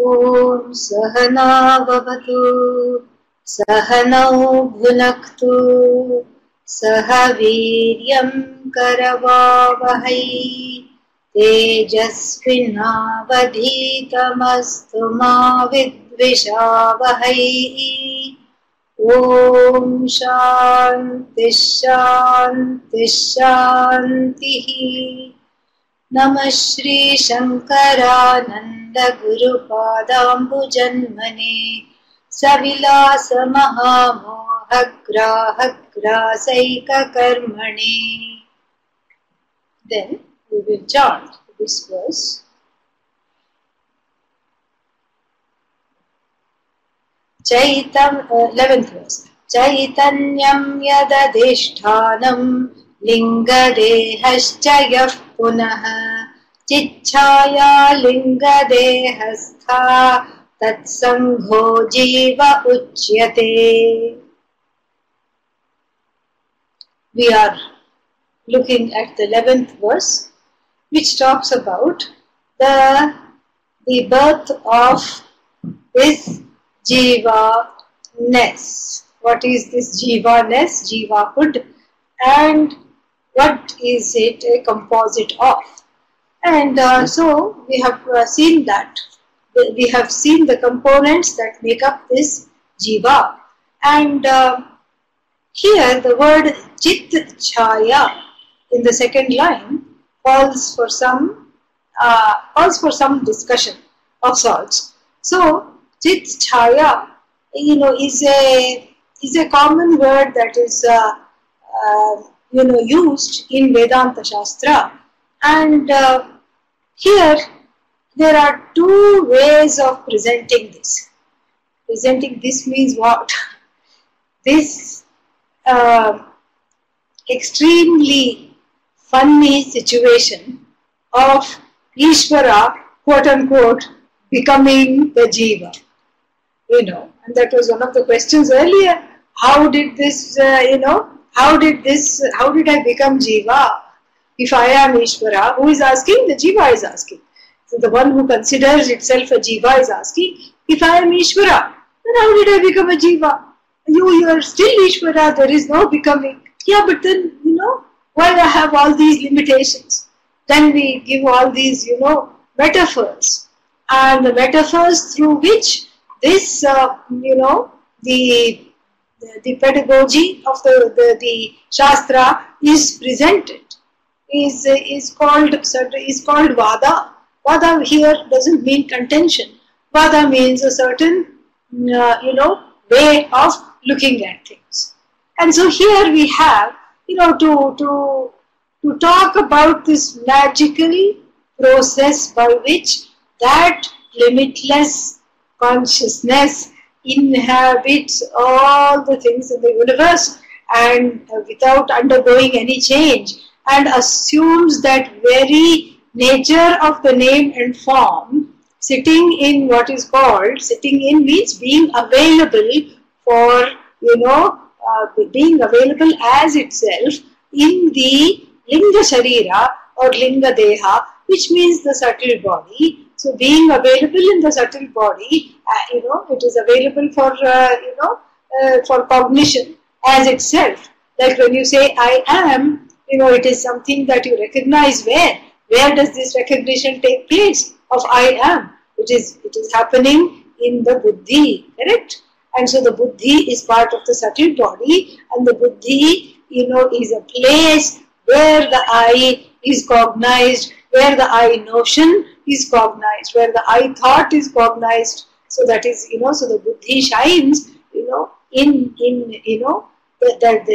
Om Sahana Bhavatu Sahanau Bhunaktu Sahaviryam Karavavahai Tejasvinavadhitamastu ma vidvishavahai. Om Shanti Shanti Shanti. Namah Shri Shankarananda Guru Padambu Janmane Savilasa Mahamohagraha Grasaika Karmane. Then we will chant this verse. 11th verse. Chaitanyam yadadhishthanam lingadehascha yah punaha chichaya lingadehastha tatsangho jiva uchyate. We are looking at the 11th verse, which talks about the birth of this jīva-ness. What is this jīva-ness, jivahood, and what is it a composite of? And so we have seen that. We have seen the components that make up this jiva. And here the word chit chaya in the second line calls for some discussion of sorts. So chit chaya, is a common word that is used in Vedanta Shastra, and here there are two ways of presenting this. Presenting this means what? This extremely funny situation of Īśvara, quote unquote, becoming the jiva. And that was one of the questions earlier. How did this, how did I become jiva? If I am Īśvara, who is asking? The jiva is asking. So the one who considers itself a jiva is asking, if I am Īśvara, then how did I become a jiva? You are still Īśvara, there is no becoming. Yeah, but then, why I have all these limitations? Then we give all these, metaphors. And the metaphors through which this, the pedagogy of the Shastra is presented is called vada. Vada here doesn't mean contention. Vada means a certain, way of looking at things. And so here we have, to talk about this magical process by which that limitless consciousness inhabits all the things in the universe and without undergoing any change, and assumes that very nature of the name and form, sitting in what is called, sitting in means being available for, being available as itself in the linga sharira or linga deha, which means the subtle body. So being available in the subtle body, it is available for, for cognition as itself. Like when you say I am, it is something that you recognize where. Where does this recognition take place of I am? It is happening in the buddhi, correct? And so the buddhi is part of the subtle body, and the buddhi, is a place where the I is cognized, where the I notion is cognized, where the I thought is cognized. So that is, so the buddhi shines, the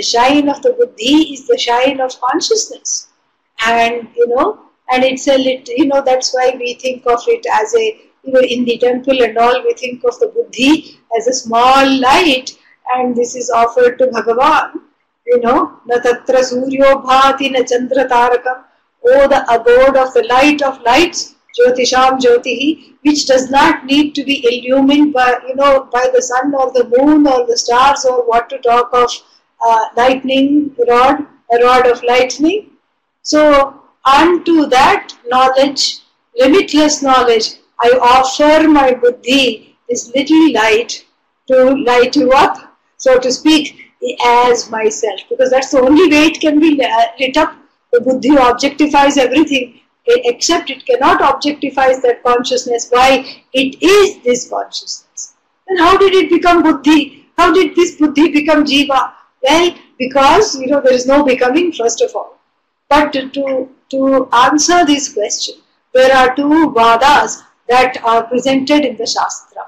shine of the buddhi is the shine of consciousness. And, and it's a little, that's why we think of it as a, in the temple and all, we think of the buddhi as a small light, and this is offered to Bhagavan. Na tatra suryo bhati na chandra tarakam. Oh, the abode of the light of lights, Jyotisham Jyotihi, which does not need to be illumined by, by the sun or the moon or the stars, or what to talk of lightning rod, a rod of lightning. So, unto that knowledge, limitless knowledge, I offer my buddhi, this little light, to light you up, so to speak, as myself. Because that's the only way it can be lit up. The buddhi objectifies everything, except it cannot objectify that consciousness. Why? It is this consciousness. Then how did it become buddhi? How did this buddhi become jiva? Well, because there is no becoming, first of all. But to answer this question, there are two vadas that are presented in the Shastra.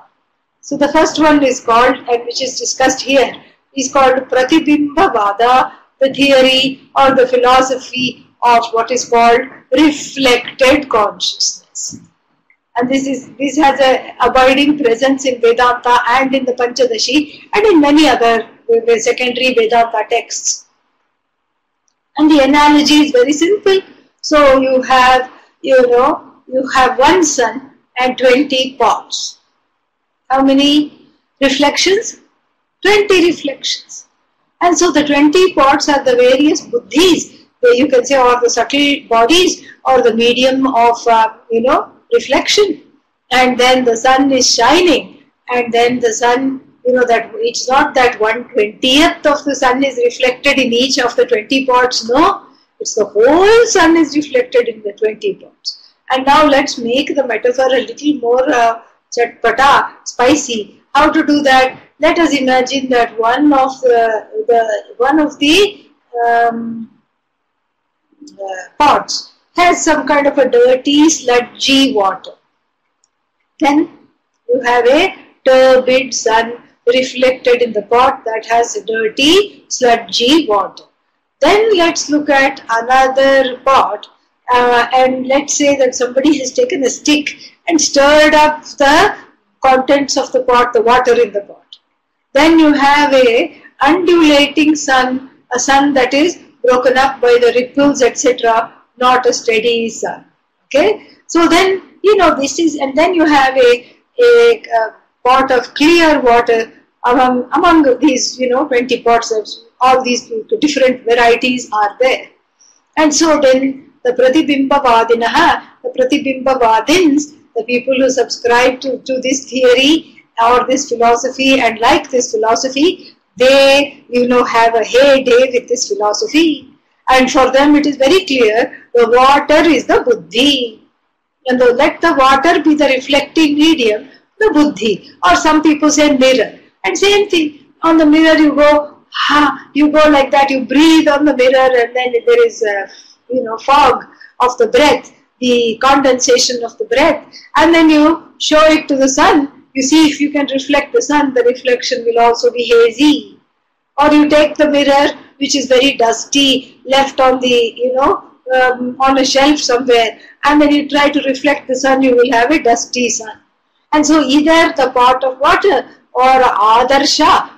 So the first one is called, and which is discussed here, is called pratibimbavāda, the theory or the philosophy of what is called reflected consciousness. And this has a abiding presence in Vedanta and in the Pañcadaśī and in many other secondary Vedanta texts. And the analogy is very simple. So you have, you have one sun and 20 pots. How many reflections? 20 reflections. And so the 20 pots are the various buddhis, you can say, or the subtle bodies, or the medium of, reflection. And then the sun is shining, and then the sun, that it's not that 1/20th of the sun is reflected in each of the 20 pots. No, it's the whole sun is reflected in the 20 pots. And now let's make the metaphor a little more chatpata, spicy. How to do that? Let us imagine that one of the pots has some kind of a dirty, sludgy water. Then you have a turbid sun reflected in the pot that has dirty, sludgy water. Then let's look at another pot, and let's say that somebody has taken a stick and stirred up the contents of the pot, the water in the pot. Then you have a undulating sun, a sun that is broken up by the ripples, etc., not a steady sun. Okay, so then this is, and then you have a pot of clear water among these 20 pots. All these different varieties are there, and so then the pratibimbavādinaha, the pratibimbavādins, the people who subscribe to this theory or this philosophy and like this philosophy, they have a heyday with this philosophy, and for them it is very clear the water is the buddhi, and let the water be the reflecting medium, the buddhi, or some people say mirror. And same thing, on the mirror you go like that, you breathe on the mirror, and then there is fog of the breath, the condensation of the breath, and then you show it to the sun. You see if you can reflect the sun, the reflection will also be hazy. Or you take the mirror which is very dusty, left on the on a shelf somewhere, and then you try to reflect the sun, you will have a dusty sun. And so either the pot of water or ādarsha,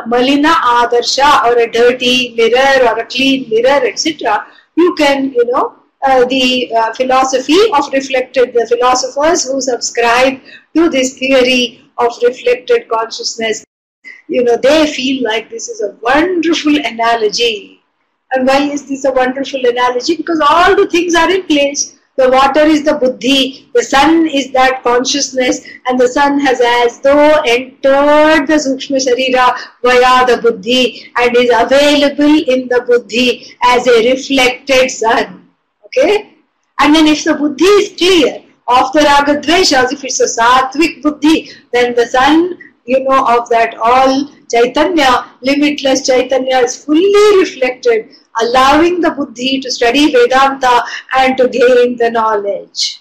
malina ādarsha, or a dirty mirror or a clean mirror, etc. You can, the philosophy of reflected, the philosophers who subscribe to this theory of reflected consciousness, they feel like this is a wonderful analogy. And why is this a wonderful analogy? Because all the things are in place. The water is the buddhi, the sun is that consciousness, and the sun has as though entered the sukshma sharira via the buddhi and is available in the buddhi as a reflected sun. Okay? And then if the buddhi is clear of the ragadveshas, if it's a sattvic buddhi, then the sun, of that all Chaitanya, limitless Chaitanya, is fully reflected, allowing the buddhi to study Vedanta and to gain the knowledge.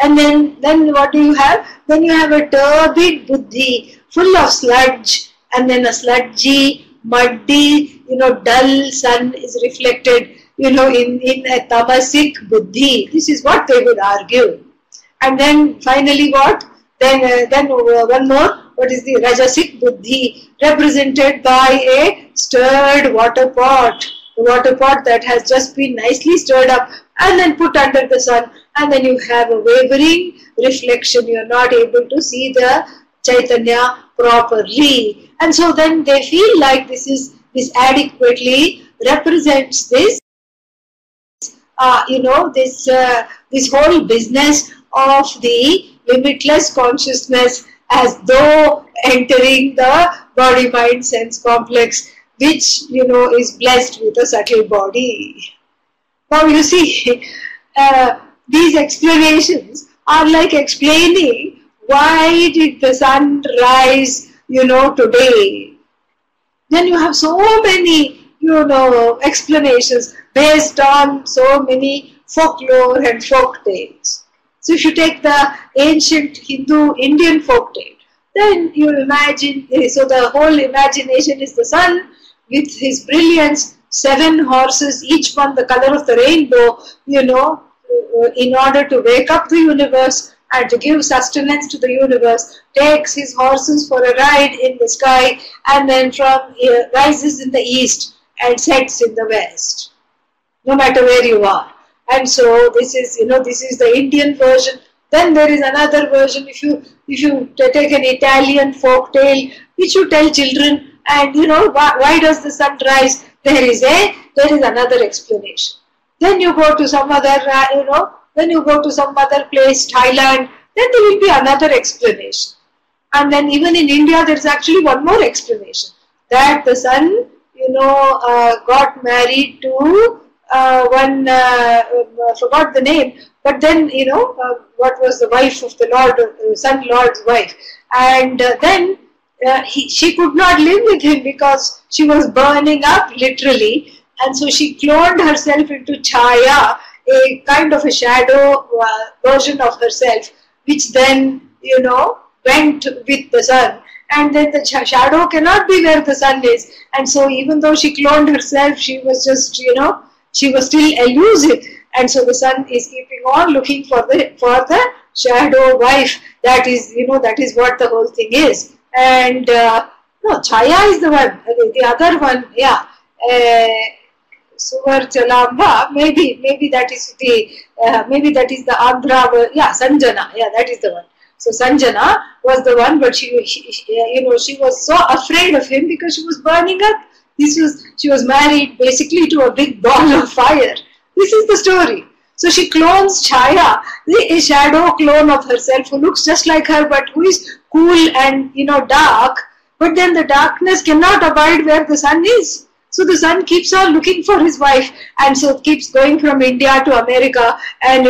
And then what do you have? Then you have a turbid buddhi, full of sludge, and then a sludgy, muddy, dull sun is reflected, in a tamasic buddhi. This is what they would argue. And then finally what? Then one more. What is the rajasic buddhi, represented by a stirred water pot, the water pot that has just been nicely stirred up and then put under the sun, and then you have a wavering reflection. You are not able to see the Chaitanya properly, and so then they feel like this adequately represents this, this whole business of the limitless consciousness as though entering the body-mind sense complex, which, is blessed with a subtle body. Now you see, these explanations are like explaining why did the sun rise, today. Then you have so many, explanations based on so many folklore and folk tales. So if you take the ancient Hindu Indian folk tale, then you imagine, so the whole imagination is the sun with his brilliance, 7 horses, each one the color of the rainbow, in order to wake up the universe and to give sustenance to the universe, takes his horses for a ride in the sky, and then rises in the east and sets in the west, no matter where you are. And so this is, this is the Indian version. Then there is another version. If you take an Italian folk tale, which you tell children, and why does the sun rise? There is another explanation. Then you go to some other, then you go to some other place, Thailand, then there will be another explanation. And then even in India, there is actually one more explanation, that the sun, got married to one, forgot the name, but then, what was the wife of the Lord, Sun Lord's wife. And then she could not live with him because she was burning up literally. And so she cloned herself into Chaya, a kind of a shadow version of herself, which then, went with the sun. And then the shadow cannot be where the sun is. And so even though she cloned herself, she was just, she was still elusive. And so the sun is keeping on looking for the shadow wife. That is, that is what the whole thing is. And no, Chaya is the one. The other one, yeah. Suvar Chalamba, maybe that is the Andhra, yeah, Sanjana, yeah, that is the one. So Sanjana was the one, but she was so afraid of him because she was burning up. She was married basically to a big ball of fire. This is the story. So she clones Chaya, a shadow clone of herself who looks just like her, but who is cool and dark. But then the darkness cannot abide where the sun is. So the sun keeps on looking for his wife, and so keeps going from India to America, and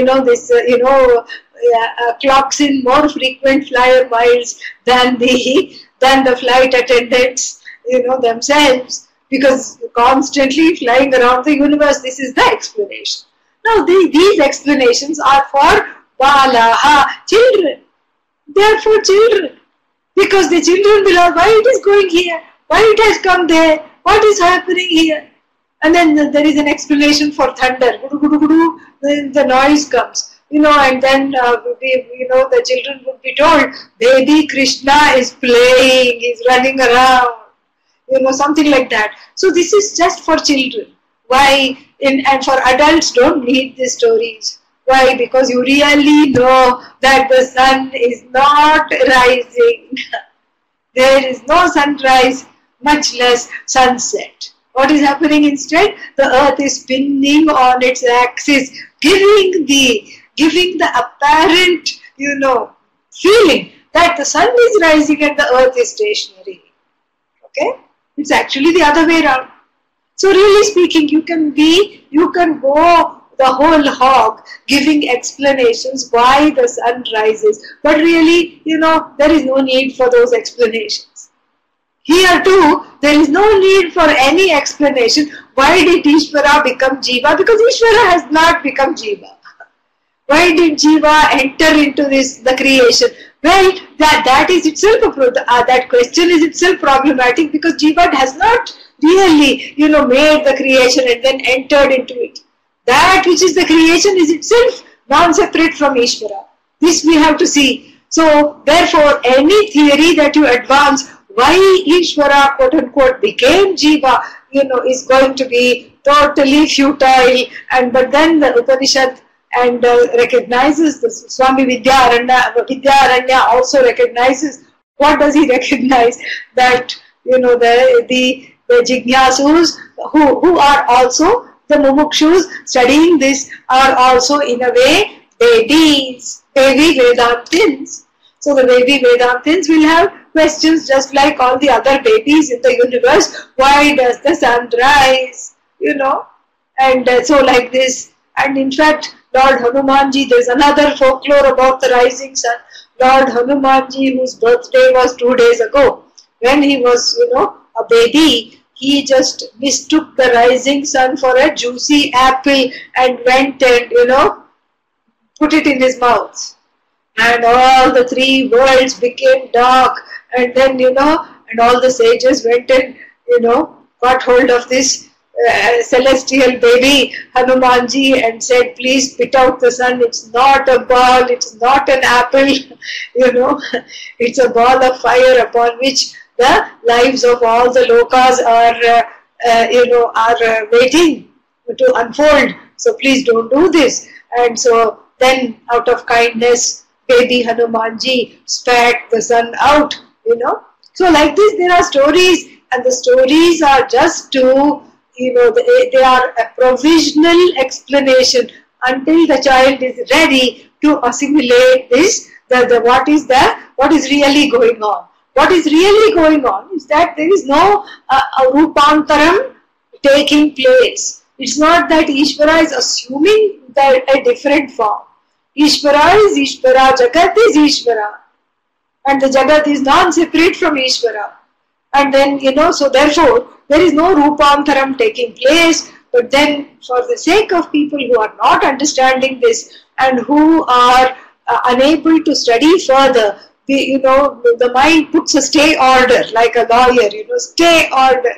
clocks in more frequent flyer miles than the flight attendants, themselves, because constantly flying around the universe. This is the explanation. Now these explanations are for Balaha, children. They are for children, because the children will ask, why it is going here, why it has come there, what is happening here? And then there is an explanation for thunder. Then the noise comes, and then the children would be told, baby Krishna is playing, he's running around, something like that. So this is just for children. Why? And for adults, don't need these stories. Why? Because you really know that the sun is not rising. There is no sunrise, much less sunset. What is happening instead? The earth is spinning on its axis, giving the apparent, feeling that the sun is rising and the earth is stationary. Okay? It's actually the other way around. So really speaking, you can go the whole hog giving explanations why the sun rises. But really, there is no need for those explanations. Here too, there is no need for any explanation. Why did Īśvara become Jiva? Because Īśvara has not become Jiva. Why did Jiva enter into the creation? Well, that is itself that question is itself problematic, because Jiva has not really, made the creation and then entered into it. That which is the creation is itself non-separate from Īśvara. This we have to see. So, therefore, any theory that you advance why Īśvara, quote unquote, became Jiva, is going to be totally futile. But then the Upanishad recognizes the Swami Vidyaranya also recognizes. What does he recognize? That the Jignasus who are also the mumukshus studying this are also in a way baby Vedantins. So the baby Vedantins will have questions just like all the other babies in the universe. Why does the sun rise? And so like this. And in fact, Lord Hanumanji, there is another folklore about the rising sun. Lord Hanumanji, whose birthday was 2 days ago, when he was, a baby, he just mistook the rising sun for a juicy apple and went and, put it in his mouth. And all the 3 worlds became dark. And then, and all the sages went and, got hold of this celestial baby Hanumanji and said, please spit out the sun. It's not a ball, it's not an apple, it's a ball of fire upon which the lives of all the lokas are waiting to unfold. So please don't do this. And so then out of kindness, baby Hanumanji spat the sun out, So like this, there are stories, and the stories are just to, they are a provisional explanation until the child is ready to assimilate this, what is really going on. What is really going on is that there is no rupantaram taking place. It's not that Īśvara is assuming that a different form. Īśvara is Īśvara, Jagat is Īśvara. And the Jagat is non-separate from Īśvara. And then, so therefore, there is no rupantaram taking place. But then, for the sake of people who are not understanding this and who are unable to study further, the mind puts a stay order, like a lawyer, stay order,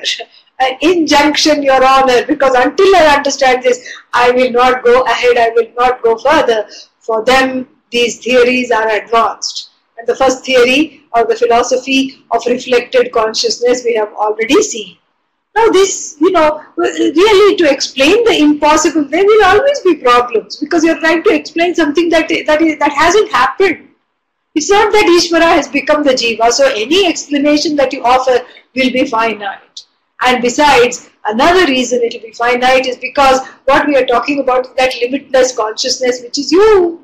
an injunction, Your Honor, because until I understand this, I will not go ahead, I will not go further. For them, these theories are advanced. And the first theory, or the philosophy of reflected consciousness, we have already seen. Now this, really to explain the impossible, there will always be problems, because you are trying to explain something that hasn't happened. It's not that Īśvara has become the jiva, so any explanation that you offer will be finite. And besides, another reason it will be finite is because what we are talking about is that limitless consciousness, which is you.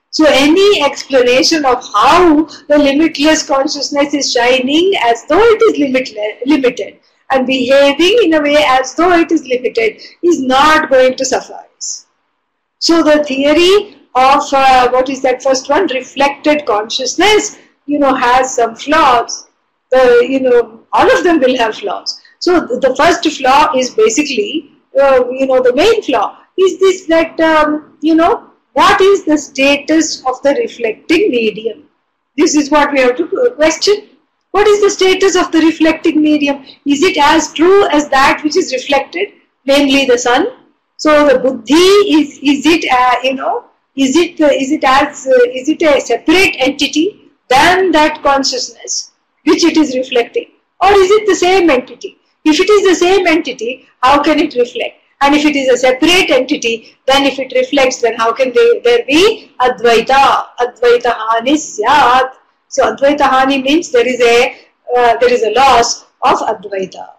So any explanation of how the limitless consciousness is shining as though it is limited and behaving in a way as though it is limited is not going to suffice. So the theory of, what is that first one? Reflected consciousness, has some flaws. All of them will have flaws. So the first flaw is basically, the main flaw is this, that, what is the status of the reflecting medium? This is what we have to question. What is the status of the reflecting medium? Is it as true as that which is reflected, namely the sun? So the buddhi is it a separate entity than that consciousness which it is reflecting, or is it the same entity? If it is the same entity, how can it reflect? And if it is a separate entity, then if it reflects, then how can there be Advaita? Advaita Hani Syat. So Advaita Hani means there is a loss of Advaita.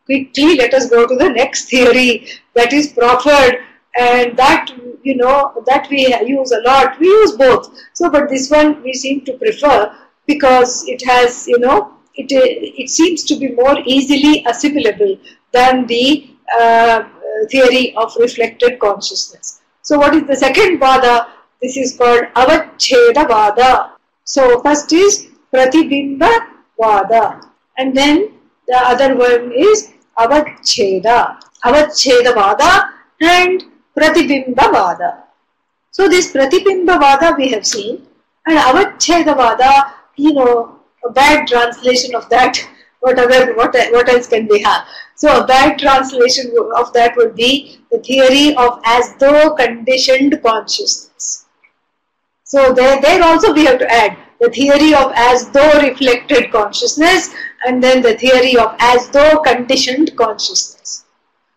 Quickly, let us go to the next theory that is proffered, and that that we use a lot. We use both. So, but this one we seem to prefer because it has it seems to be more easily assimilable than the theory of reflected consciousness. So what is the second vada? This is called Avacchedavāda. So first is pratibimbavāda, and then the other one is Avacchedavāda and pratibimbavāda. So this pratibimbavāda we have seen, and Avacchedavāda, a bad translation of that, what else can we have? So a bad translation of that would be the theory of as though conditioned consciousness. So there also we have to add the theory of as though reflected consciousness, and then the theory of as though conditioned consciousness.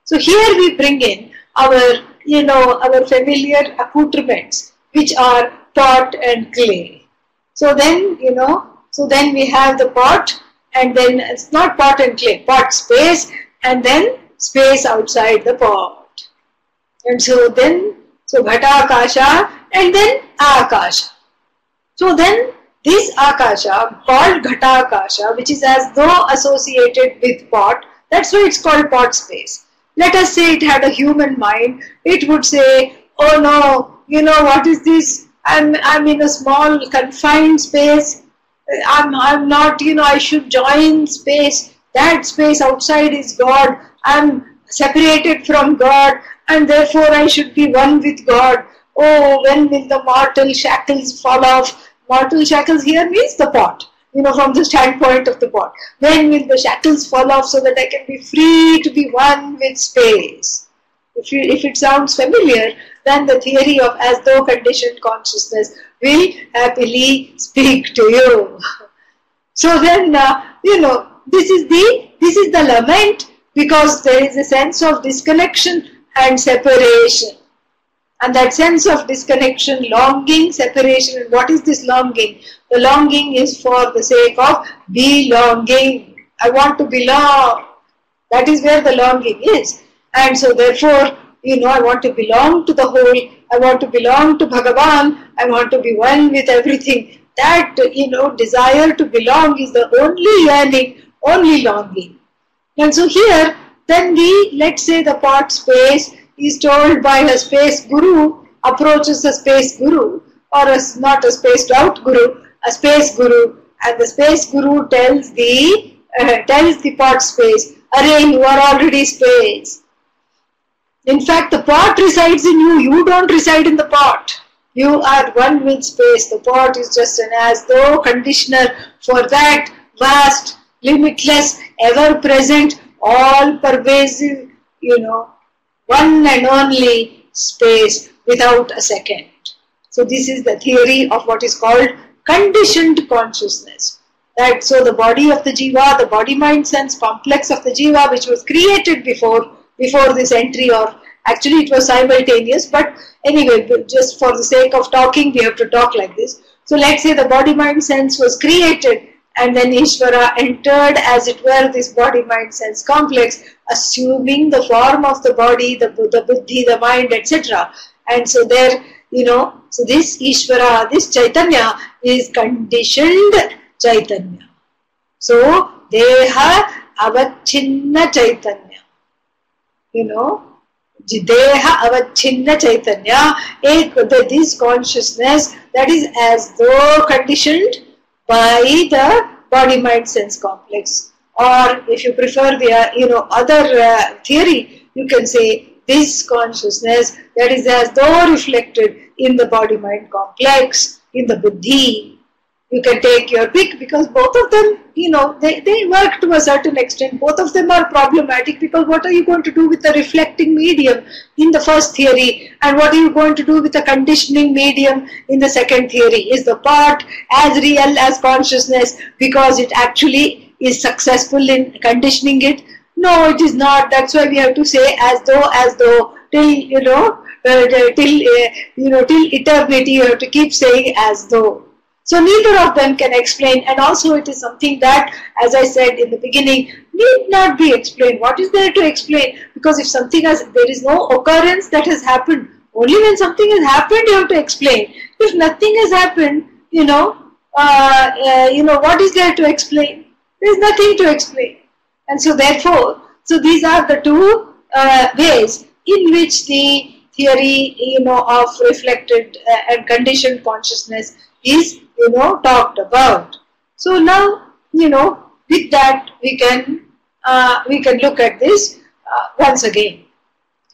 So here we bring in our familiar accoutrements, which are pot and clay. So then we have the pot, and then it's not pot and clay, pot space, and then space outside the pot. And so Ghata Akasha and then Akasha. So then this Akasha, called Ghatakasha, which is as though associated with pot, that's why it's called pot space. Let us say it had a human mind, it would say, oh no, you know, what is this? I'm in a small confined space. I'm not, you know, I should join space. That space outside is God. I'm separated from God and therefore I should be one with God. Oh, when will the mortal shackles fall off? Mortal shackles here means the pot, you know, from the standpoint of the pot. When will the shackles fall off so that I can be free to be one with space? If it sounds familiar, then the theory of as though conditioned consciousness will happily speak to you. So then, you know, this is the lament, because there is a sense of disconnection and separation. And that sense of disconnection, longing, separation. And what is this longing? The longing is for the sake of belonging. I want to belong. That is where the longing is. And so therefore, you know, I want to belong to the whole. I want to belong to Bhagavan. I want to be one with everything. That, you know, desire to belong is the only yearning, only longing. And so here, then let's say the pot space is told by a space guru, approaches a space guru, or not a spaced out guru, a space guru, and the space guru tells the pot space, "Arey, you are already space. In fact, the pot resides in you. You don't reside in the pot. You are one with space. The pot is just an as though conditioner for that vast, limitless, ever-present, all-pervasive, you know, one and only space without a second." So this is the theory of what is called conditioned consciousness. That so the body of the jiva, the body-mind sense complex of the jiva, which was created before this entry, or actually it was simultaneous, but anyway, just for the sake of talking, we have to talk like this. So let's say the body-mind sense was created, and then Īśvara entered, as it were, this body-mind sense complex, assuming the form of the body, the buddhi, the mind, etc. And so there, you know, so this Īśvara, this Chaitanya is conditioned Chaitanya. So, Deha Avachinna Chaitanya. You know, Deha Avachinna Chaitanya, this consciousness that is as though conditioned by the body-mind sense complex. Or if you prefer the, you know, other theory, you can say this consciousness that is as though reflected in the body-mind complex, in the buddhi. You can take your pick, because both of them, you know, they work to a certain extent. Both of them are problematic, because what are you going to do with the reflecting medium in the first theory, and what are you going to do with the conditioning medium in the second theory? Is the pot as real as consciousness because it actually is successful in conditioning it? No, it is not. That's why we have to say as though, till, you know, till eternity you have to keep saying as though. So neither of them can explain, and also it is something that, as I said in the beginning, need not be explained. What is there to explain? Because if something there is no occurrence that has happened. Only when something has happened you have to explain. If nothing has happened, you know, what is there to explain? There is nothing to explain. And so therefore, so these are the two ways in which the theory, you know, of reflected and conditioned consciousness is, you know, talked about. So now, you know, with that we can look at this once again.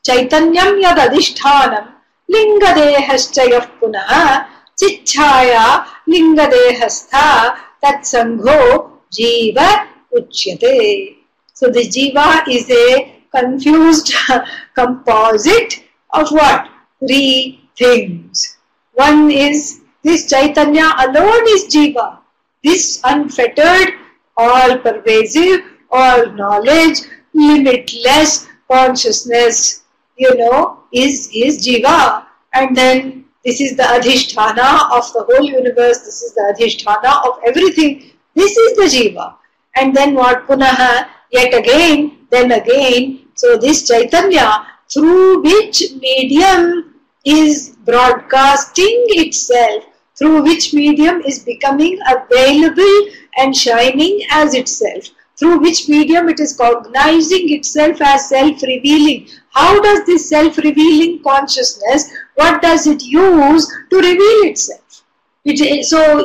Chaitanyam yad adhishthanam lingadehascha punah chichhaya lingadehastha tat sangho jiva uchyate. So the jiva is a confused composite of what? Three things. One is this Chaitanya alone is jiva. This unfettered, all-pervasive, all-knowledge, limitless consciousness, you know, is jiva. And then this is the adhisthana of the whole universe. This is the adhisthana of everything. This is the jiva. And then what? Punaha, yet again, then again. So this Chaitanya, through which medium is broadcasting itself, through which medium is becoming available and shining as itself, through which medium it is cognizing itself as self-revealing. How does this self-revealing consciousness, what does it use to reveal itself? So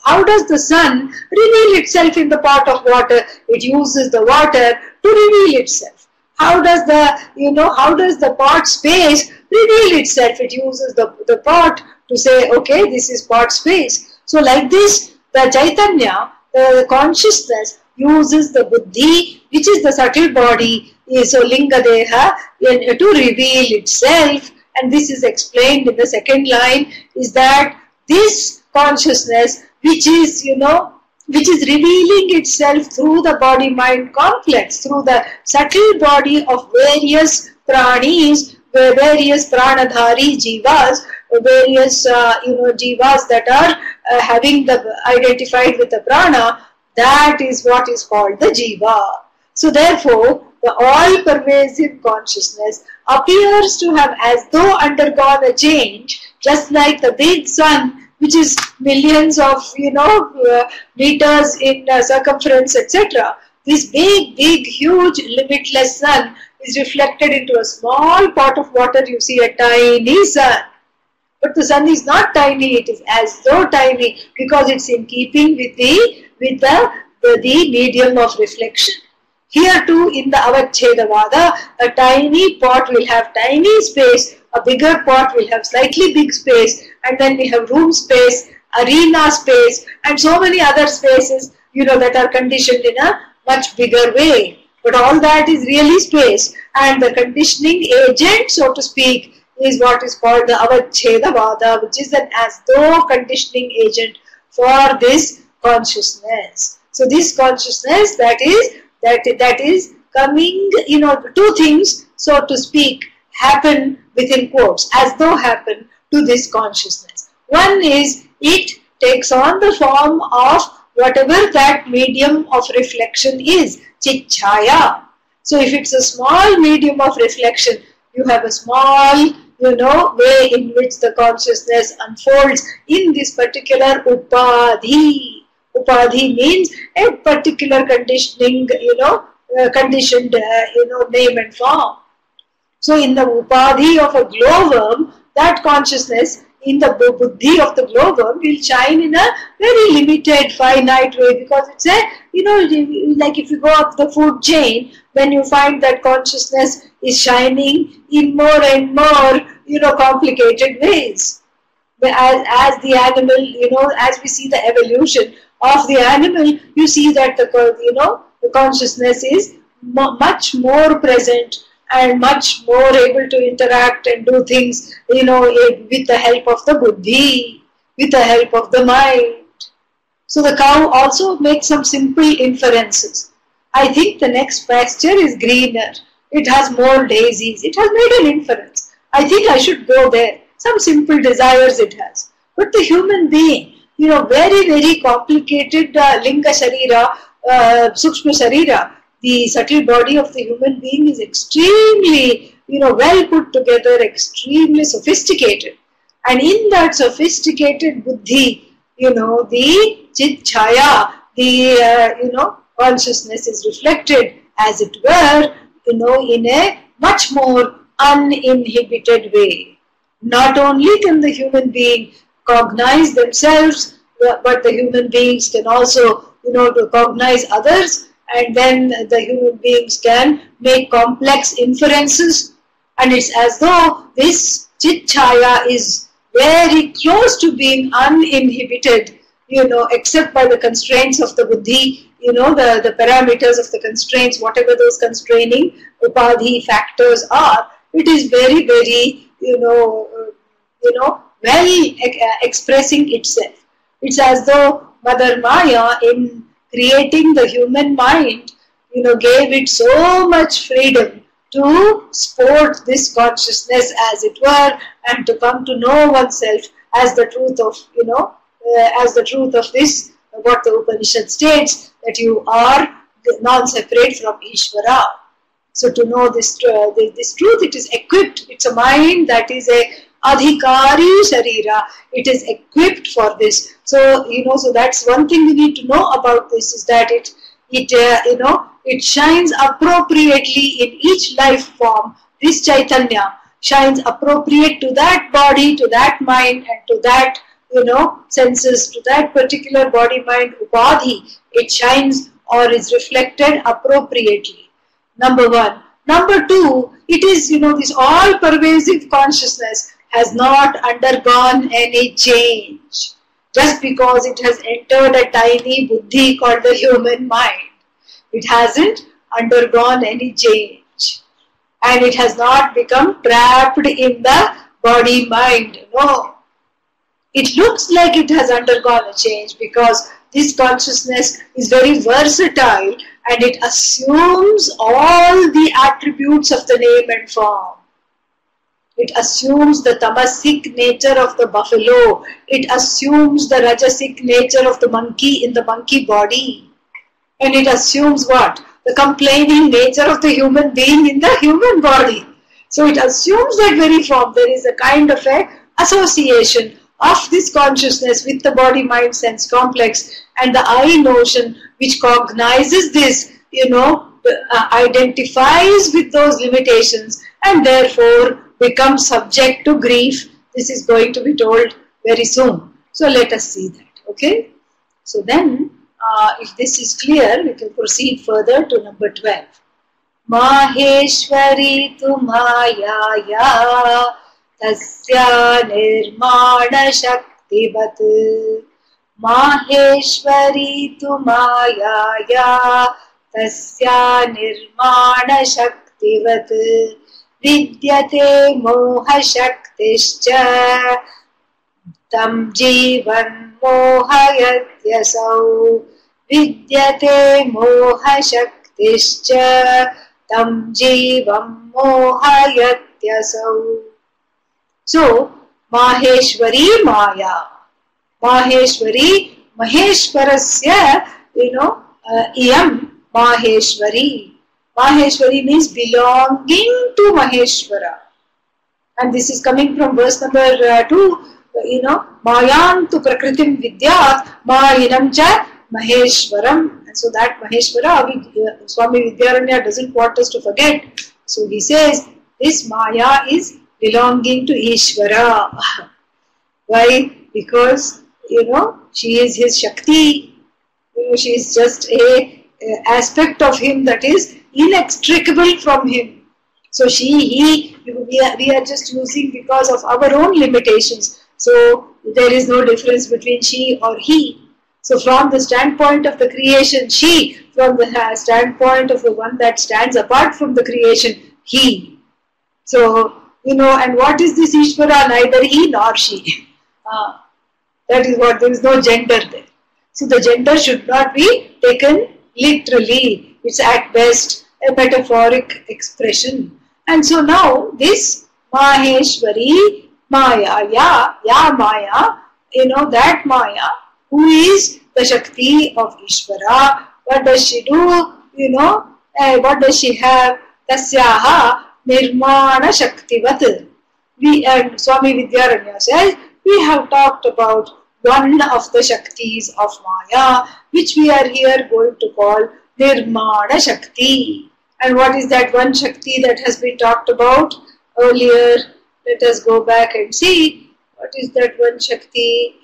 how does the sun reveal itself in the pot of water? It uses the water to reveal itself. How does the pot space reveal itself? It uses the pot to say, okay, this is pot space. So like this, the Chaitanya, the consciousness, uses the buddhi, which is the subtle body, so linga deha, to reveal itself. And this is explained in the second line, is that this consciousness, which is revealing itself through the body-mind complex, through the subtle body of various pranis, various pranadhari jivas, various jivas that are having identified with the prana, that is what is called the jiva. So therefore, the all-pervasive consciousness appears to have as though undergone a change, just like the big sun, which is millions of meters in circumference, etc. This big, huge, limitless sun is reflected into a small pot of water. You see a tiny sun. But the sun is not tiny, it is as though tiny, because it's in keeping with the medium of reflection. Here too, in the Avacchedavāda, a tiny pot will have tiny space, a bigger pot will have slightly big space, and then we have room space, arena space, and so many other spaces, that are conditioned in a much bigger way. But all that is really space, and the conditioning agent, so to speak, is what is called the Avacchedavāda, which is an as though conditioning agent for this consciousness. So this consciousness that is coming, two things, so to speak, happen within quotes, as though happen to this consciousness. One is, it takes on the form of whatever that medium of reflection is, chit-chaya. So if it's a small medium of reflection, you have a small, way in which the consciousness unfolds in this particular upadhi. Upadhi means a particular conditioning, conditioned, name and form. So in the upadhi of a glowworm, that consciousness in the buddhi of the glowworm will shine in a very limited, finite way, because it's a, like if you go up the food chain, then you find that consciousness is shining in more and more, complicated ways. As the animal, as we see the evolution of the animal, you see that the consciousness is much more present and much more able to interact and do things, with the help of the buddhi, with the help of the mind. So the cow also makes some simple inferences. I think the next pasture is greener. It has more daisies. It has made an inference. I think I should go there. Some simple desires it has. But the human being, very, very complicated linga sharira, sukshma sharira, the subtle body of the human being is extremely, well put together, extremely sophisticated. And in that sophisticated buddhi, the chit-chaya, the, consciousness is reflected, as it were, in a much more uninhibited way. Not only can the human being cognize themselves, but the human beings can also, to cognize others, and then the human beings can make complex inferences. And it's as though this chit-chaya is very close to being uninhibited, except by the constraints of the buddhi, the parameters of the constraints, whatever those constraining upadhi factors are. It is very, very, well expressing itself. It's as though Mother Māyā, in creating the human mind, gave it so much freedom to sport this consciousness, as it were, and to come to know oneself as the truth of, as the truth of this, what the Upanishad states, that you are non-separate from Īśvara. So to know this truth, it is equipped. It's a mind that is a adhikari sharira. It is equipped for this. So, so that's one thing we need to know about this, is that it shines appropriately in each life form. This Chaitanya shines appropriate to that body, to that mind, and to that, senses, to that particular body, mind, upadhi. It shines or is reflected appropriately. Number one. Number two, it is, this all-pervasive consciousness has not undergone any change. Just because it has entered a tiny buddhi called the human mind. It hasn't undergone any change. And it has not become trapped in the body-mind. No. It looks like it has undergone a change because this consciousness is very versatile and it assumes all the attributes of the name and form. It assumes the tamasic nature of the buffalo. It assumes the rajasic nature of the monkey in the monkey body. And it assumes what? The complaining nature of the human being in the human body. So it assumes that very form. There is a kind of a association of this consciousness with the body-mind sense complex, and the I notion which cognizes this, identifies with those limitations and therefore becomes subject to grief. This is going to be told very soon. So let us see that. Okay. So then, if this is clear, we can proceed further to number 12. Maheshwari tu Māyā tasya nirmāṇaśakti vat. Maheshwari tu Māyā tasya nirmāṇaśakti vat. Vidyate mohaśaktischa tam jīvan mohayatyasau. Vidyate mohaśaktischa tam jīvam mohayatyasau. So, Maheshwari Māyā. Maheshwari, Maheshwarasya, iyam Maheshwari. Maheshwari means belonging to Maheshwara. And this is coming from verse number 2, Māyāntu prakritim vidyāt, Māyinam cha Maheshwaram. And so that Maheshwara, Swami Vidyaranya doesn't want us to forget. So he says, this Māyā is belonging to Īśvara. Why? Because, she is his Shakti. She is just a aspect of him that is inextricable from him. So we are just using because of our own limitations. So there is no difference between she or he. So from the standpoint of the creation, she. From the standpoint of the one that stands apart from the creation, he. So, and what is this Īśvara? Neither he nor she. That is what, there is no gender there. So the gender should not be taken literally. It's at best a metaphoric expression. And so now this Maheshwari, Māyā, Ya Māyā, that Māyā, who is the Shakti of Īśvara, what does she do? What does she have? Tasyaha nirmāṇaśakti vat. And Swami Vidyaranya says, we have talked about one of the Shaktis of Māyā, which we are here going to call Nirmāṇaśakti. And what is that one Shakti that has been talked about earlier? Let us go back and see. What is that one Shakti?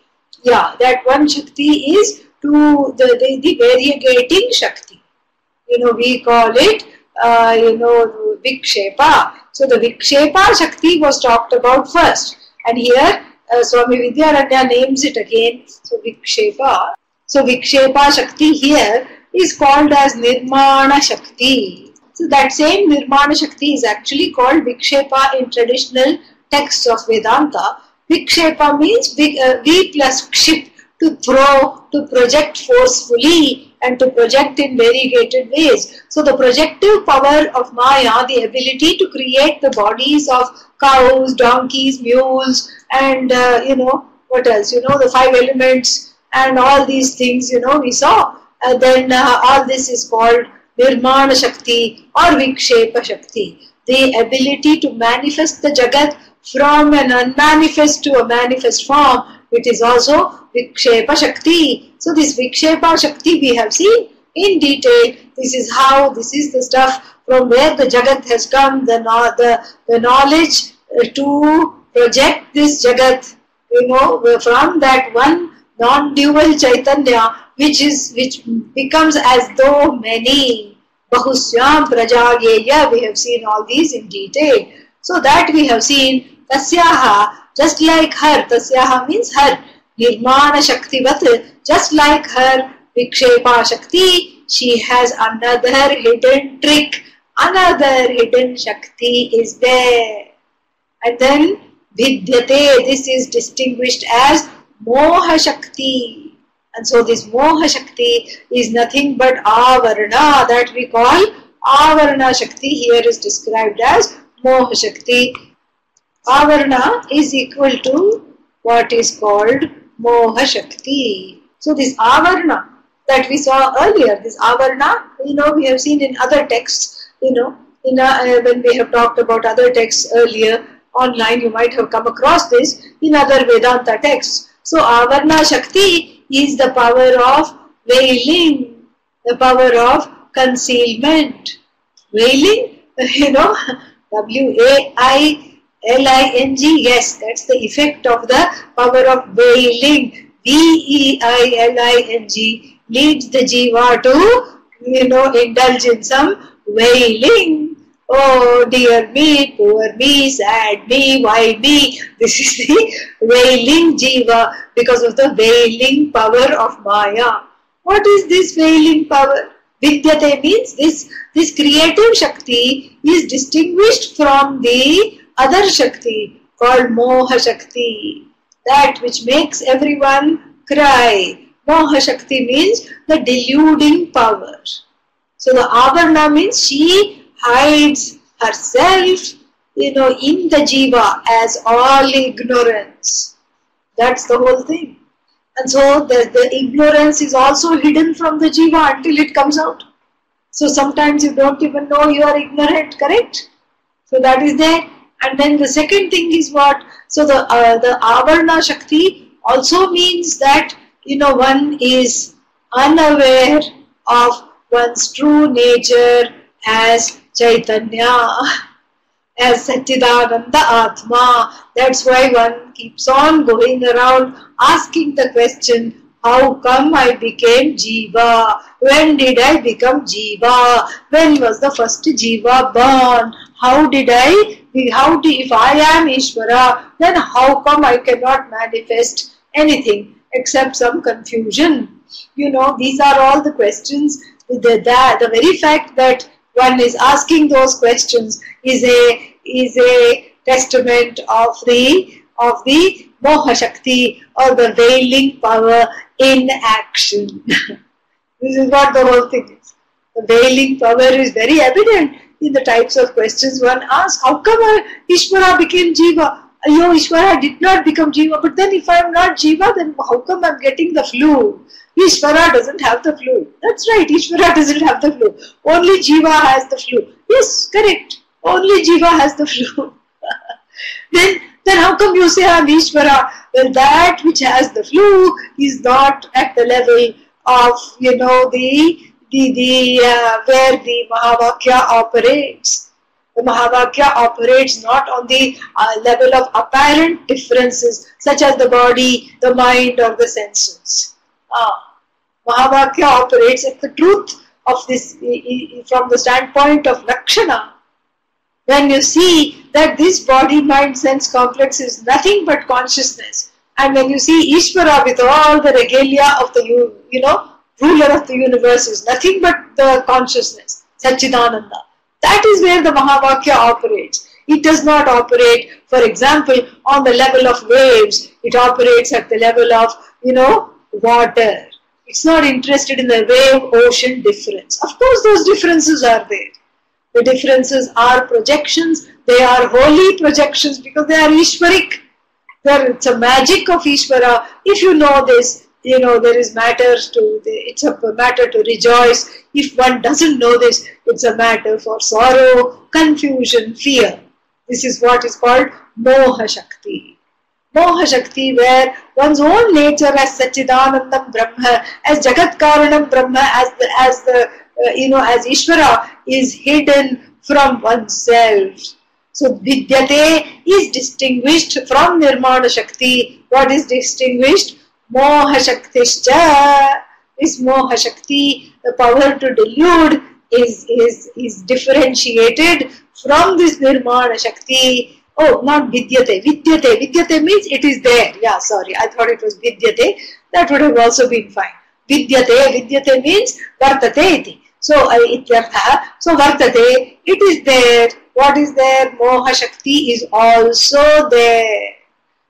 Yeah, that one Shakti is to the variegating Shakti. We call it, vikṣepa. So the vikṣepaśakti was talked about first. And here, Swami Vidyaranya names it again. So vikṣepa. So vikṣepaśakti here is called as nirmāṇaśakti. So that same nirmāṇaśakti is actually called vikṣepa in traditional texts of Vedanta. Vikṣepa means V plus kship, to throw, to project forcefully and to project in variegated ways. So the projective power of Māyā, the ability to create the bodies of cows, donkeys, mules, and what else? The 5 elements and all these things, we saw. Then all this is called Nirmāṇaśakti or vikṣepaśakti. The ability to manifest the Jagat from an unmanifest to a manifest form, it is also vikṣepaśakti. So this vikṣepaśakti we have seen in detail. This is how, this is the stuff from where the Jagat has come, the knowledge to project this Jagat, from that one non-dual Chaitanya, which becomes as though many. Bahusyam prajayeya, we have seen all these in detail. So that we have seen, tasyaha, just like her, tasyaha means her, nirmana shaktivat, just like her vikṣepaśakti, she has another hidden trick, another hidden shakti is there. And then vidyate, this is distinguished as moha shakti. And so this moha shakti is nothing but āvaraṇa, that we call āvaraṇaśakti, here is described as moha shakti. Āvaraṇa is equal to what is called moha shakti. So this āvaraṇa that we saw earlier, this āvaraṇa, we have seen in other texts, when we have talked about other texts earlier online, you might have come across this in other Vedanta texts. So āvaraṇaśakti is the power of veiling, the power of concealment. Veiling, W-A-I-L-I-N-G, yes, that's the effect of the power of veiling. V-E-I-L-I-N-G leads the jiva to, indulge in some veiling. Oh dear me, poor me, sad me, why me? This is the veiling jiva because of the veiling power of Māyā. What is this veiling power? Vidyate means this creative Shakti is distinguished from the other Shakti called Moha Shakti, that which makes everyone cry. Moha Shakti means the deluding power. So the Avarana means she hides herself, in the jiva as all ignorance. That's the whole thing. And so the ignorance is also hidden from the jiva until it comes out. So sometimes you don't even know you are ignorant, correct? So that is there. And then the second thing is what? So the Avarana Shakti also means that, one is unaware of one's true nature as Chaitanya, as Satchidananda Atma. That's why one keeps on going around asking the question, how come I became Jiva? When did I become Jiva? When was the first Jiva born? If I am Īśvara, then how come I cannot manifest anything except some confusion? These are all the questions. The very fact that one is asking those questions is a testament of the Moha Shakti, or the veiling power in action. This is what the whole thing is. The veiling power is very evident in the types of questions one asks. How come Īśvara became Jiva? Īśvara did not become Jiva, but then if I am not Jiva, then how come I am getting the flu? Īśvara doesn't have the flu. That's right, Īśvara doesn't have the flu. Only Jiva has the flu. Yes, correct. Only Jiva has the flu. Then how come you say I am Īśvara? Well, that which has the flu is not at the level of, where the Mahavakya operates. The Mahavakya operates not on the level of apparent differences, such as the body, the mind, or the senses. Mahavakya operates at the truth of this from the standpoint of Lakshana. When you see that this body, mind, sense complex is nothing but consciousness, and when you see Īśvara with all the regalia of the, ruler of the universe is nothing but the consciousness, Satchidananda. That is where the Mahavakya operates. It does not operate, for example, on the level of waves. It operates at the level of, water. It's not interested in the wave-ocean difference. Of course, those differences are there. The differences are projections. They are holy projections because they are Īśvarik. It's a magic of Īśvara. If you know this, there is it's a matter to rejoice. If one doesn't know this, it's a matter for sorrow, confusion, fear. This is what is called Moha Shakti. Moha Shakti, where one's own nature as Satchidanandam Brahma, as Jagat Karanam Brahma, as Īśvara is hidden from oneself. So Vidyate is distinguished from Nirmana Shakti. What is distinguished? Moha Shaktischa. This Moha Shakti, the power to delude, is differentiated from this Nirmana Shakti. Oh, not Vidyate. Vidyate. Vidyate means it is there. Yeah, sorry. I thought it was Vidyate. That would have also been fine. Vidyate. Vidyate means Vartate iti. So, ityartha. So, Vartate. It is there. What is there? Moha Shakti is also there.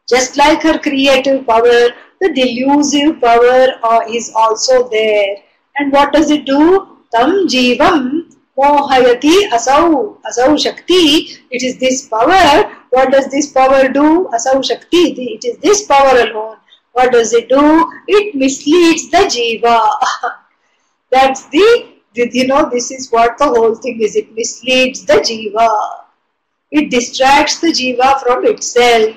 Just like her creative power, the delusive power is also there. And what does it do? Tam jivam mohayati asau Shakti. It is this power. What does this power do? Asau Shakti. It is this power alone. What does it do? It misleads the jiva. That's this is what the whole thing is. It misleads the jiva. It distracts the jiva from itself.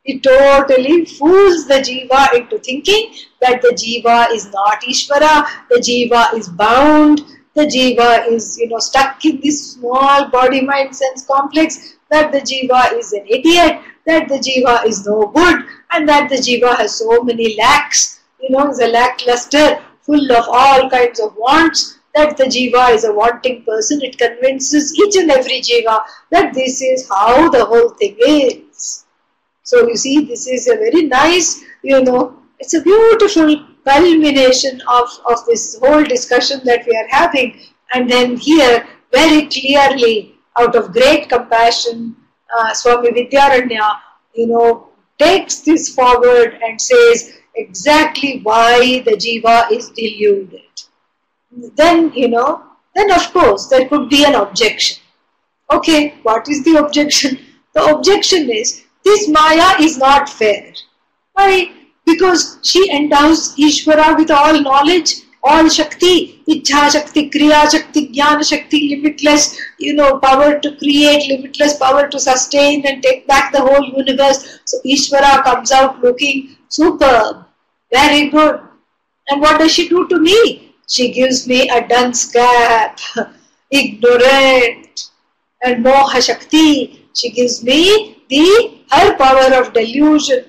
It totally fools the jiva into thinking that the jiva is not Īśvara, the jiva is bound, the jiva is, stuck in this small body, mind, sense complex, that the jiva is an idiot, that the jiva is no good, and that the jiva has so many lacks, is a lackluster, full of all kinds of wants, that the jiva is a wanting person. It convinces each and every jiva that this is how the whole thing is. So you see, this is a very nice, it's a beautiful culmination of this whole discussion that we are having. And then here, very clearly, out of great compassion, Swami Vidyaranya, takes this forward and says exactly why the jiva is deluded. Then, then of course, there could be an objection. Okay, what is the objection? The objection is, this Māyā is not fair. Why? Because she endows Īśvara with all knowledge, all Shakti, Ichha Shakti, Kriya Shakti, Jnana Shakti, limitless, power to create, limitless power to sustain and take back the whole universe. So Īśvara comes out looking superb, very good. And what does she do to me? She gives me a dunce cap, ignorant, and Moha Shakti. She gives me her power of delusion,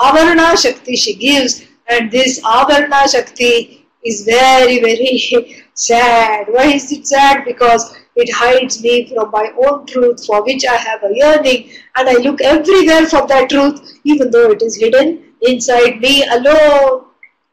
āvaraṇaśakti she gives, and this āvaraṇaśakti is very, very sad. Why is it sad? Because it hides me from my own truth for which I have a yearning, and I look everywhere for that truth even though it is hidden inside me alone,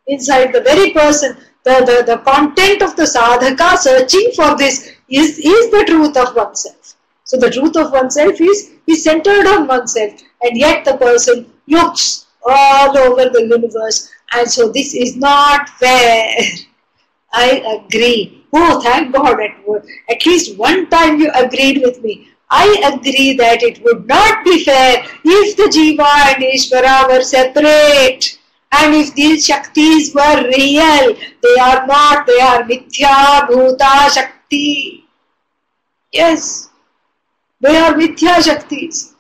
inside the very person. The content of the sadhaka searching for this is the truth of oneself. So the truth of oneself is centered on oneself, and yet the person looks all over the universe, and so this is not fair. I agree. Oh, thank God, at least one time you agreed with me. I agree that it would not be fair if the jiva and Īśvara were separate, and if these Shaktis were real. They are not, they are mithya bhuta Shakti. Yes. They are mithya Shaktis.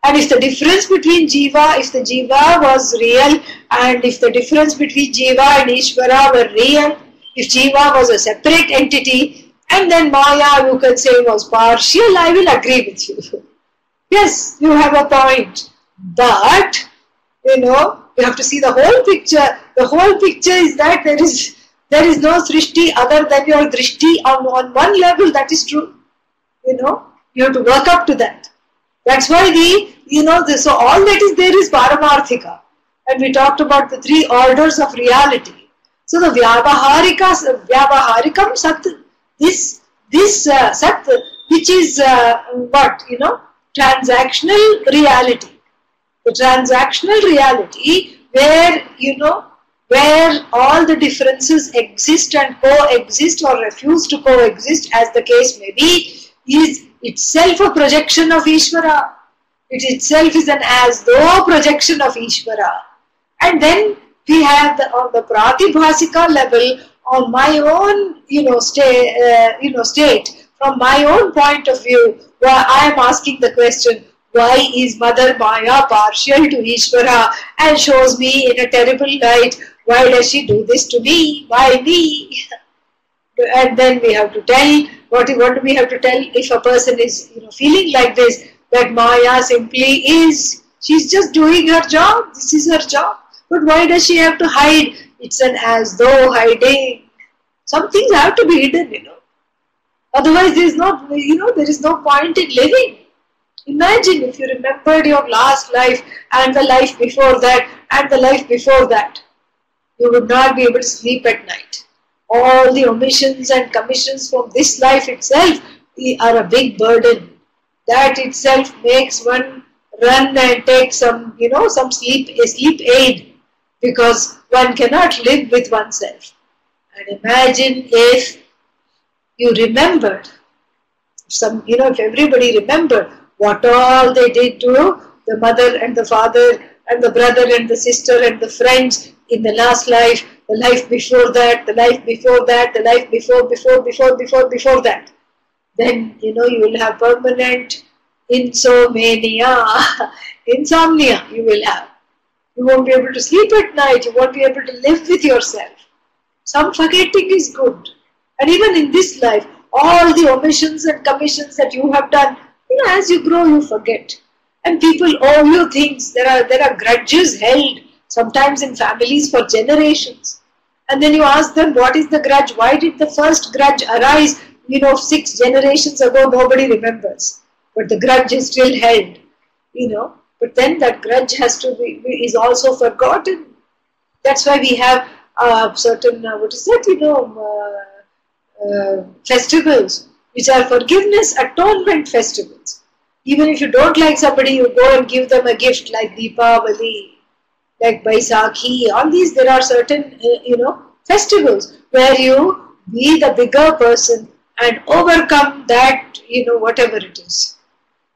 And if the difference between jiva, if the jiva was real, and if the difference between jiva and Īśvara were real, if jiva was a separate entity, and then Māyā, you can say, was partial, I will agree with you. Yes, you have a point. But, you have to see the whole picture. The whole picture is that there is no srishti other than your drishti on one level. That is true. You have to work up to that. That's why so all that is there is paramarthika. And we talked about the three orders of reality. So the vyavaharikam sat, this sat, which is transactional reality. The transactional reality where, where all the differences exist and coexist or refuse to coexist, as the case may be, is itself a projection of Īśvara. It itself is an as-though projection of Īśvara. And then we have on the pratibhasika level, on my own, state, from my own point of view, Well, I am asking the question, why is Mother Māyā partial to Īśvara and shows me in a terrible light? Why does she do this to me? Why me? And then we have to tell, what do we have to tell if a person is feeling like this, that Māyā simply is, she's just doing her job, this is her job. But why does she have to hide? It's an as though hiding. Some things have to be hidden, Otherwise there is no, there is no point in living. Imagine if you remembered your last life and the life before that and the life before that. You would not be able to sleep at night. All the omissions and commissions from this life itself are a big burden. That itself makes one run and take some, some sleep aid, because one cannot live with oneself. And imagine if you remembered, if everybody remembered what all they did to the mother and the father and the brother and the sister and the friends in the last life, the life before that, the life before that, the life before that. Then, you will have permanent insomnia you will have. You won't be able to sleep at night, you won't be able to live with yourself. Some forgetting is good. And even in this life, all the omissions and commissions that you have done, as you grow, you forget. And people owe you things. There are grudges held, sometimes in families for generations. And then you ask them, what is the grudge? Why did the first grudge arise, 6 generations ago? Nobody remembers. But the grudge is still held, But then that grudge is also forgotten. That's why we have certain, festivals, which are forgiveness, atonement festivals. Even if you don't like somebody, you go and give them a gift like Deepavali, like Baisakhi. All these, there are certain, festivals where you be the bigger person and overcome that, whatever it is.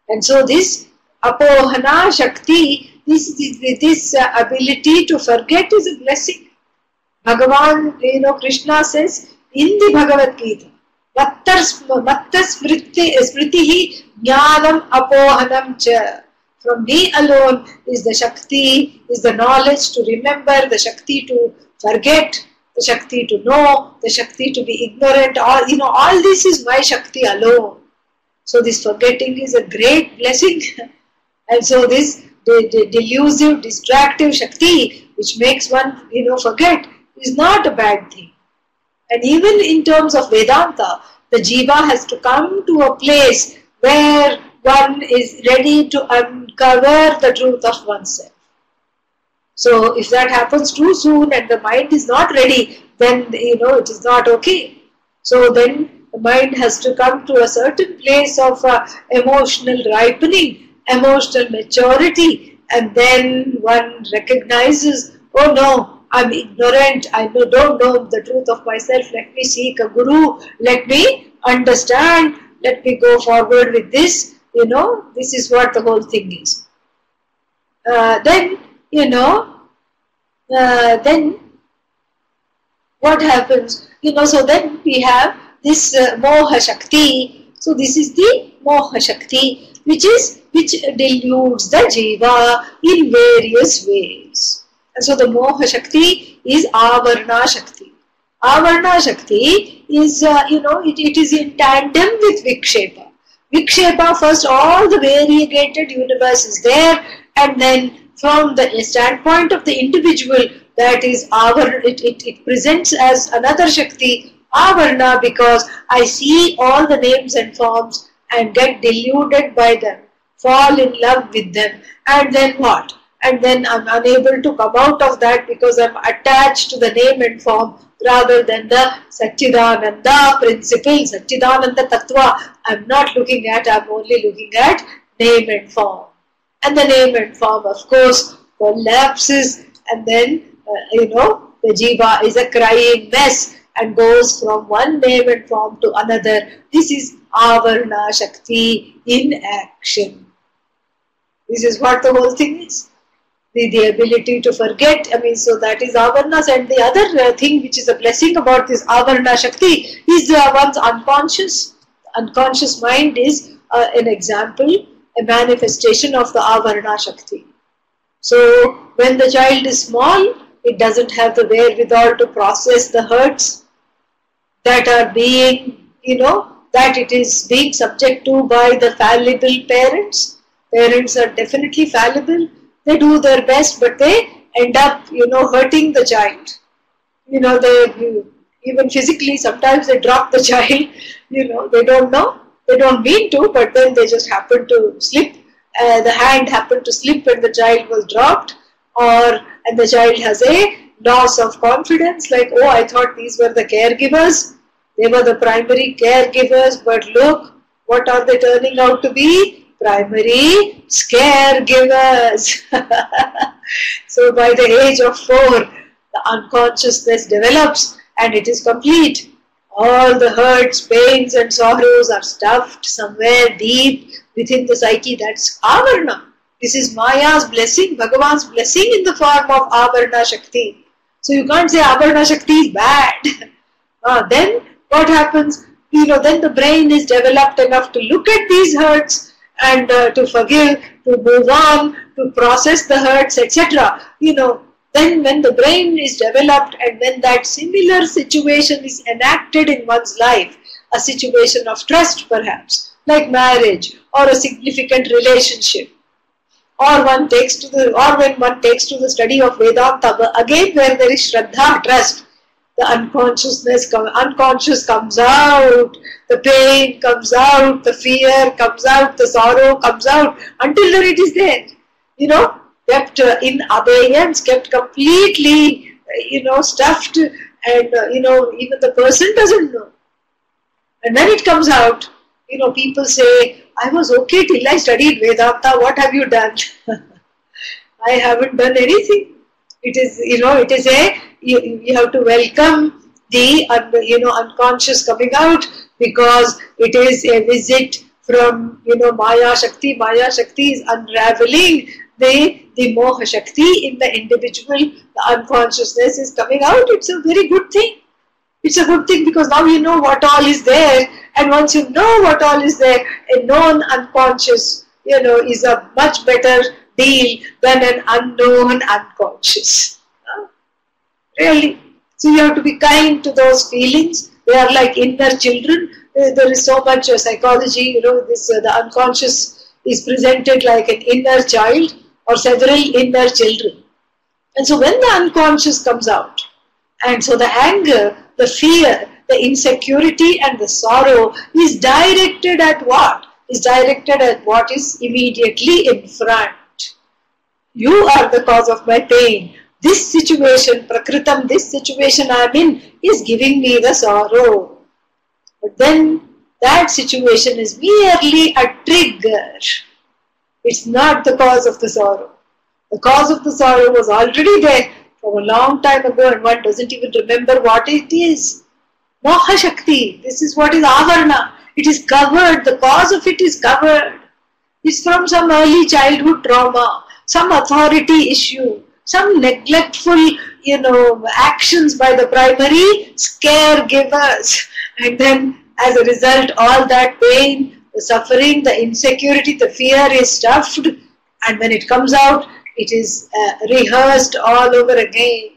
And so this āvaraṇaśakti, this ability to forget is a blessing. Bhagavan, Krishna says in the Bhagavad Gita, Matta smritihi jnanam apohanam cha. From me alone is the Shakti, is the knowledge to remember, the Shakti to forget, the Shakti to know, the Shakti to be ignorant. All this is my Shakti alone. So this forgetting is a great blessing. And so this delusive, distractive Shakti, which makes one, forget, is not a bad thing. And even in terms of Vedanta, the jiva has to come to a place where one is ready to uncover the truth of oneself. So if that happens too soon and the mind is not ready, then it is not okay. So then the mind has to come to a certain place of emotional ripening, emotional maturity, and then one recognizes, oh no, I'm ignorant, I don't know the truth of myself, let me seek a guru, let me understand, let me go forward with this, this is what the whole thing is. Then what happens, so then we have this moha shakti. So this is the moha shakti, which deludes the jiva in various ways. And so the moha shakti is āvaraṇaśakti. Āvaraṇaśakti is, it is in tandem with vikṣepa. Vikṣepa, first all the variegated universe is there, and then from the standpoint of the individual, that is it presents as another Shakti, Avarna, because I see all the names and forms and get deluded by them, fall in love with them, and then what? And then I'm unable to come out of that because I'm attached to the name and form rather than the Satchidananda principle, Satchidananda Tattva. I'm not looking at, I'm only looking at name and form. And the name and form, of course, collapses, and then, the jiva is a crying mess and goes from one name and form to another. This is āvaraṇaśakti in action. This is what the whole thing is. The ability to forget, so that is avarnas. And the other thing which is a blessing about this āvaraṇaśakti is one's unconscious. The unconscious mind is an example, a manifestation of the āvaraṇaśakti. So when the child is small, it doesn't have the wherewithal to process the hurts that are being, that it is being subject to by the fallible parents. Parents are definitely fallible. They do their best, but they end up, hurting the child. They even physically, sometimes they drop the child, they don't know. They don't mean to, but then they just happen to slip. The hand happened to slip and the child was dropped, and the child has a loss of confidence, like, oh, I thought these were the caregivers. They were the primary caregivers, but look, what are they turning out to be? Primary scaregivers. So by the age of 4, the unconsciousness develops and it is complete. All the hurts, pains and sorrows are stuffed somewhere deep within the psyche. That's āvaraṇa. This is Māyā's blessing, Bhagavan's blessing in the form of āvaraṇaśakti. So you can't say āvaraṇaśakti is bad. Then what happens? Then the brain is developed enough to look at these hurts and to forgive, to move on, to process the hurts, etc. Then when the brain is developed and when that similar situation is enacted in one's life, a situation of trust perhaps, like marriage or a significant relationship, or when one takes to the study of Vedanta, again where there is Shraddha, trust, the unconscious comes out, the pain comes out, the fear comes out, the sorrow comes out, until then it is there, kept in abeyance, kept completely, stuffed, and, even the person doesn't know. And when it comes out, people say, I was okay till I studied Vedanta, what have you done? I haven't done anything. It is, you have to welcome the, unconscious coming out, because it is a visit from, Māyā Shakti. Māyā Shakti is unraveling the Moha Shakti in the individual. The unconsciousness is coming out. It's a very good thing. It's a good thing because now you know what all is there, and once you know what all is there, a known unconscious, is a much better deal than an unknown unconscious. Really. So you have to be kind to those feelings. They are like inner children. There is so much psychology, the unconscious is presented like an inner child or several inner children. And so when the unconscious comes out, and so the anger, the fear, the insecurity and the sorrow is directed at what? Is directed at what is immediately in front. You are the cause of my pain. This situation, prakritam, this situation I am in is giving me the sorrow. But then that situation is merely a trigger. It's not the cause of the sorrow. The cause of the sorrow was already there from a long time ago and one doesn't even remember what it is. Moha Shakti, this is what is āvaraṇa. It is covered, the cause of it is covered. It's from some early childhood trauma, some authority issue, some neglectful, actions by the primary caregivers. And then as a result, all that pain, the suffering, the insecurity, the fear is stuffed. And when it comes out, it is rehearsed all over again.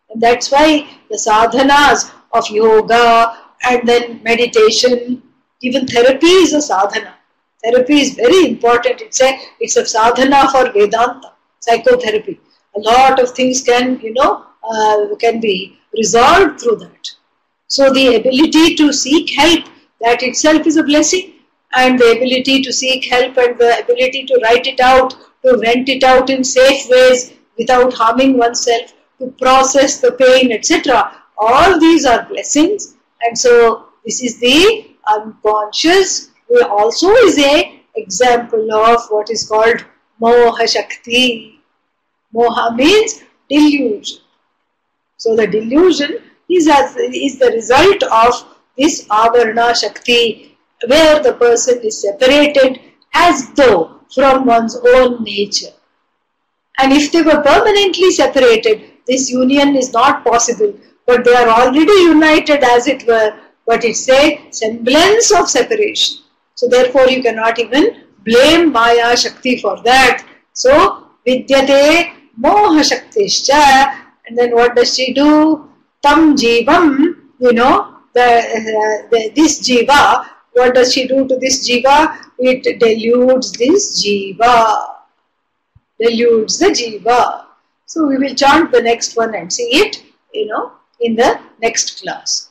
And that's why the sadhanas of yoga and then meditation, even therapy is a sadhana. Therapy is very important. It's a sadhana for Vedanta, psychotherapy. A lot of things can be resolved through that. So the ability to seek help, that itself is a blessing. And the ability to seek help and the ability to write it out, to vent it out in safe ways without harming oneself, to process the pain, etc. All these are blessings. And so this is the unconscious, which also is an example of what is called Moha Shakti. Moha means delusion. So the delusion is the result of this āvaraṇaśakti, where the person is separated as though from one's own nature. And if they were permanently separated, this union is not possible, but they are already united as it were, but it's a semblance of separation. So therefore you cannot even blame Māyā Shakti for that. So vidyate moha shaktischa, and then what does she do? Tam jivam, this jiva, what does she do to this jiva? It deludes this jiva. Deludes the jiva. So we will chant the next one and see it, in the next class.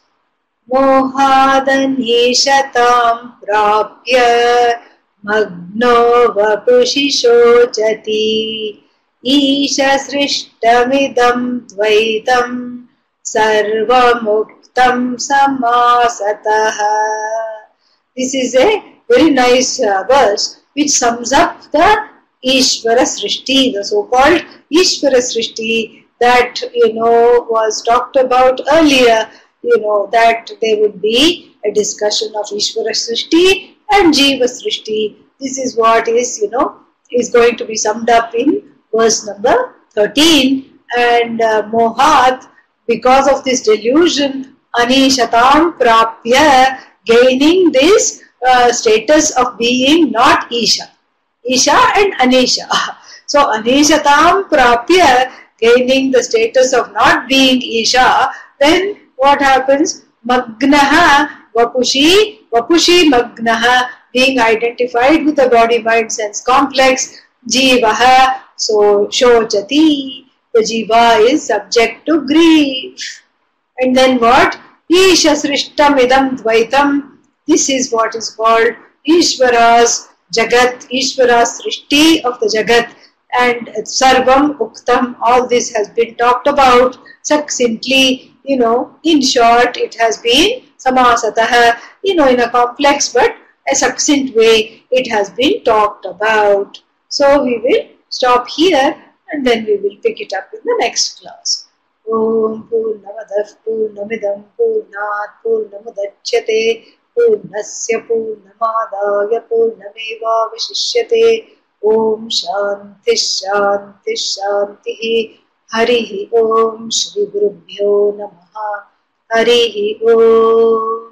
Mohadanhishatam prapya magno vapushi shochati Īśa srishtamidam dvaitam sarvamuktam samasataha. This is a very nice verse which sums up the Īśvara Srishti, the so-called Īśvara Srishti that was talked about earlier. That there would be a discussion of Īśvara Srishti and Jiva Srishti. This is what is going to be summed up in verse number 13. And Mohat, because of this delusion, Anishatam Prapya, gaining this status of being not Isha. Isha and Anisha. So Anishatam Prapya, gaining the status of not being Isha, then what happens? Magnaha Vapushi Magnaha, being identified with the body, mind, sense complex. Jivaha, so Shochati, the jiva is subject to grief. And then what? Īśa srishtam idam dvaitam. This is what is called Īśvara's Jagat, Īśvara's Srishti of the Jagat. And Sarvam Uktam, all this has been talked about succinctly, in short, it has been Samasataha, in a complex but a succinct way, it has been talked about. So we will stop here and then we will pick it up in the next class. Om Purnamadav Purnamidam Purnat Purnamudachyate Purnasya Purnamadaya Purnameva Vashishyate. Om Shanti Shanti Shanti. Harihi Om Shri Gurubhyo Namaha. Harihi Om.